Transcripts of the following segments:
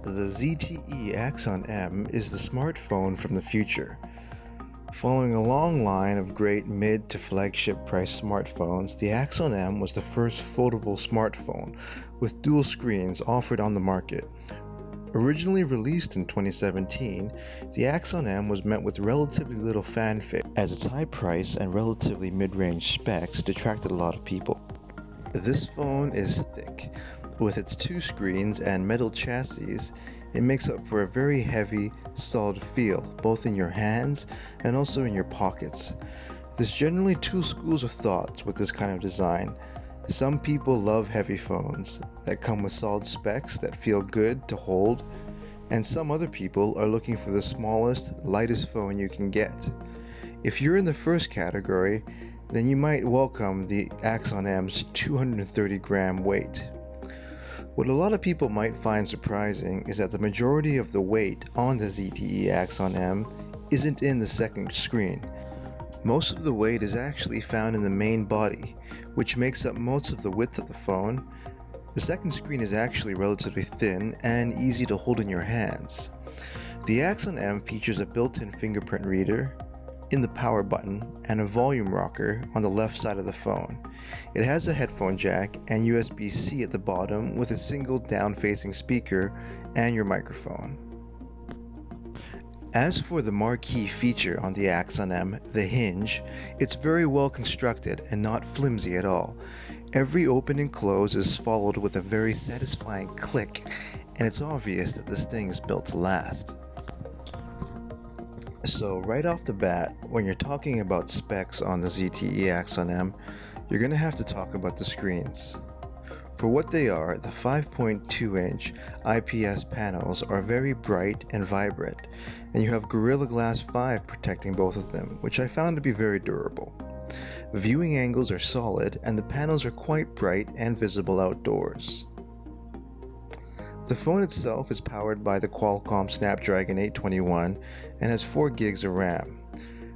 The ZTE Axon M is the smartphone from the future. Following a long line of great mid to flagship price smartphones, the Axon M was the first foldable smartphone with dual screens offered on the market. Originally released in 2017, the Axon M was met with relatively little fanfare as its high price and relatively mid-range specs detracted a lot of people. This phone is thick. With its two screens and metal chassis, it makes up for a very heavy, solid feel, both in your hands and also in your pockets. There's generally two schools of thoughts with this kind of design. Some people love heavy phones that come with solid specs that feel good to hold, and some other people are looking for the smallest, lightest phone you can get. If you're in the first category, then you might welcome the Axon M's 230-gram weight. What a lot of people might find surprising is that the majority of the weight on the ZTE Axon M isn't in the second screen. Most of the weight is actually found in the main body, which makes up most of the width of the phone. The second screen is actually relatively thin and easy to hold in your hands. The Axon M features a built-in fingerprint reader in the power button and a volume rocker on the left side of the phone. It has a headphone jack and USB-C at the bottom with a single down-facing speaker and your microphone. As for the marquee feature on the Axon M, the hinge, it's very well constructed and not flimsy at all. Every open and close is followed with a very satisfying click, and it's obvious that this thing is built to last. So right off the bat, when you're talking about specs on the ZTE Axon M, you're going to have to talk about the screens. For what they are, the 5.2-inch IPS panels are very bright and vibrant, and you have Gorilla Glass 5 protecting both of them, which I found to be very durable. Viewing angles are solid, and the panels are quite bright and visible outdoors. The phone itself is powered by the Qualcomm Snapdragon 821 and has 4 gigs of RAM.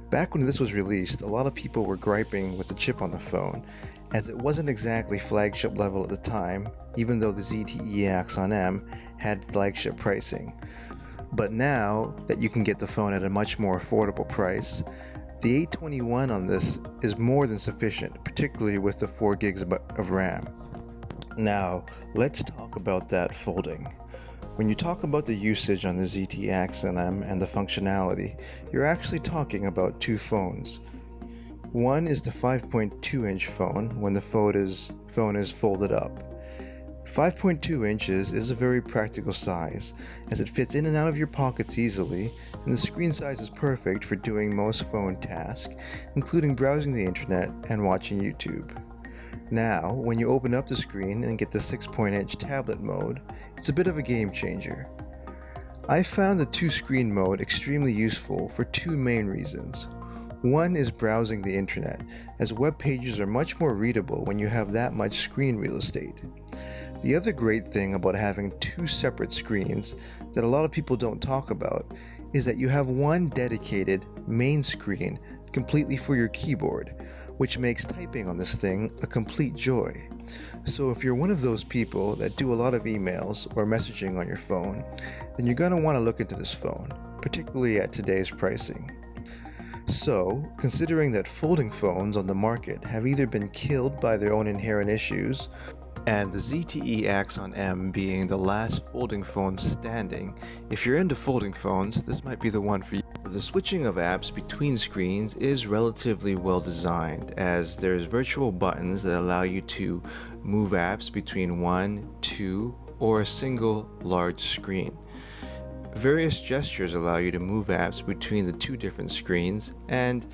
Back when this was released, a lot of people were griping with the chip on the phone, as it wasn't exactly flagship level at the time, even though the ZTE Axon M had flagship pricing. But now that you can get the phone at a much more affordable price, the 821 on this is more than sufficient, particularly with the 4 gigs of RAM. Now, let's talk about that folding. When you talk about the usage on the ZTE Axon M and the functionality, you're actually talking about two phones. One is the 5.2-inch phone when the phone is folded up. 5.2 inches is a very practical size, as it fits in and out of your pockets easily, and the screen size is perfect for doing most phone tasks, including browsing the internet and watching YouTube. Now, when you open up the screen and get the 6-inch tablet mode, it's a bit of a game changer. I found the two-screen mode extremely useful for two main reasons. One is browsing the internet, as web pages are much more readable when you have that much screen real estate. The other great thing about having two separate screens that a lot of people don't talk about is that you have one dedicated main screen completely for your keyboard, which makes typing on this thing a complete joy. So if you're one of those people that do a lot of emails or messaging on your phone, then you're going to want to look into this phone, particularly at today's pricing. So, considering that folding phones on the market have either been killed by their own inherent issues, and the ZTE Axon M being the last folding phone standing, if you're into folding phones, this might be the one for you. The switching of apps between screens is relatively well designed, as there's virtual buttons that allow you to move apps between one, two, or a single large screen. Various gestures allow you to move apps between the two different screens, and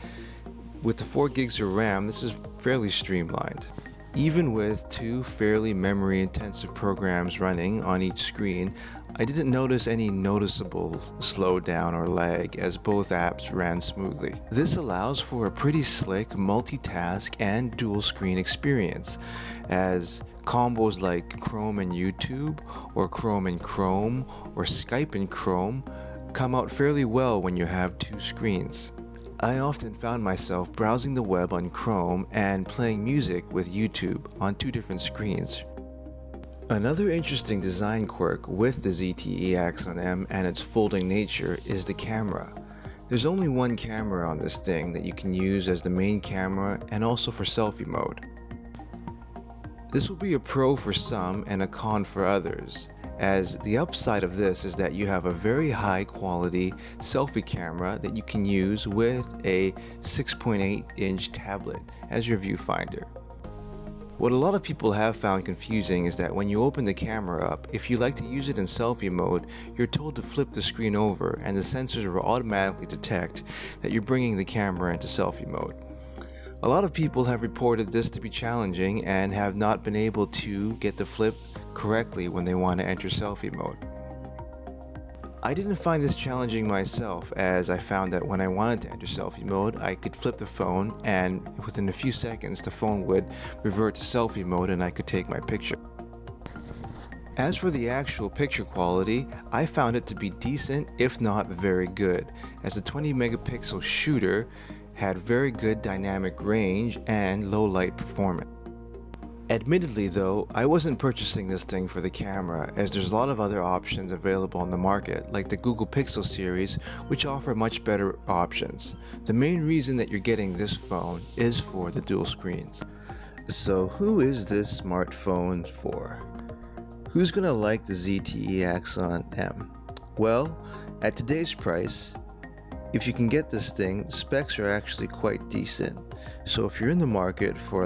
with the 4 gigs of RAM, this is fairly streamlined. Even with two fairly memory-intensive programs running on each screen, I didn't notice any noticeable slowdown or lag as both apps ran smoothly. This allows for a pretty slick multitask and dual screen experience, as combos like Chrome and YouTube, or Chrome and Chrome, or Skype and Chrome come out fairly well when you have two screens. I often found myself browsing the web on Chrome and playing music with YouTube on two different screens. Another interesting design quirk with the ZTE Axon M and its folding nature is the camera. There's only one camera on this thing that you can use as the main camera and also for selfie mode. This will be a pro for some and a con for others, as the upside of this is that you have a very high quality selfie camera that you can use with a 6.8-inch tablet as your viewfinder. What a lot of people have found confusing is that when you open the camera up, if you like to use it in selfie mode, you're told to flip the screen over and the sensors will automatically detect that you're bringing the camera into selfie mode. A lot of people have reported this to be challenging and have not been able to get the flip correctly when they want to enter selfie mode. I didn't find this challenging myself, as I found that when I wanted to enter selfie mode, I could flip the phone and within a few seconds the phone would revert to selfie mode and I could take my picture. As for the actual picture quality, I found it to be decent, if not very good, as the 20 megapixel shooter had very good dynamic range and low light performance. Admittedly though, I wasn't purchasing this thing for the camera, as there's a lot of other options available on the market, like the Google Pixel series, which offer much better options. The main reason that you're getting this phone is for the dual screens. So who is this smartphone for? Who's gonna like the ZTE Axon M? Well, at today's price, if you can get this thing, the specs are actually quite decent. So if you're in the market for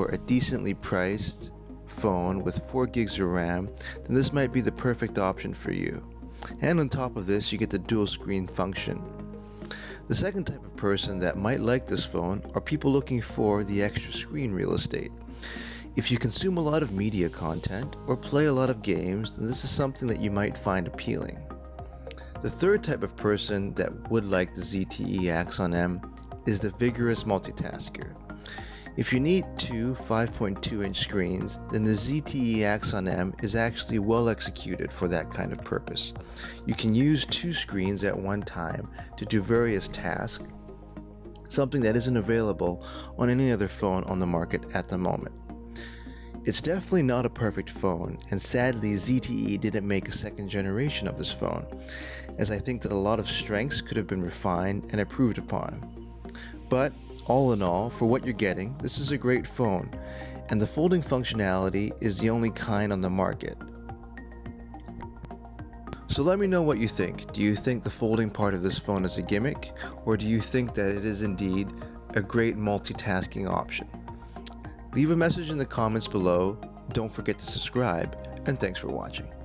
a decently priced phone with 4 gigs of RAM, then this might be the perfect option for you. And on top of this, you get the dual screen function. The second type of person that might like this phone are people looking for the extra screen real estate. If you consume a lot of media content or play a lot of games, then this is something that you might find appealing. The third type of person that would like the ZTE Axon M is the vigorous multitasker. If you need two 5.2-inch screens, then the ZTE Axon M is actually well executed for that kind of purpose. You can use 2 screens at one time to do various tasks, something that isn't available on any other phone on the market at the moment. It's definitely not a perfect phone, and sadly ZTE didn't make a second generation of this phone, as I think that a lot of strengths could have been refined and improved upon. But all in all, for what you're getting, this is a great phone, and the folding functionality is the only kind on the market. So let me know what you think. Do you think the folding part of this phone is a gimmick, or do you think that it is indeed a great multitasking option? Leave a message in the comments below, don't forget to subscribe, and thanks for watching.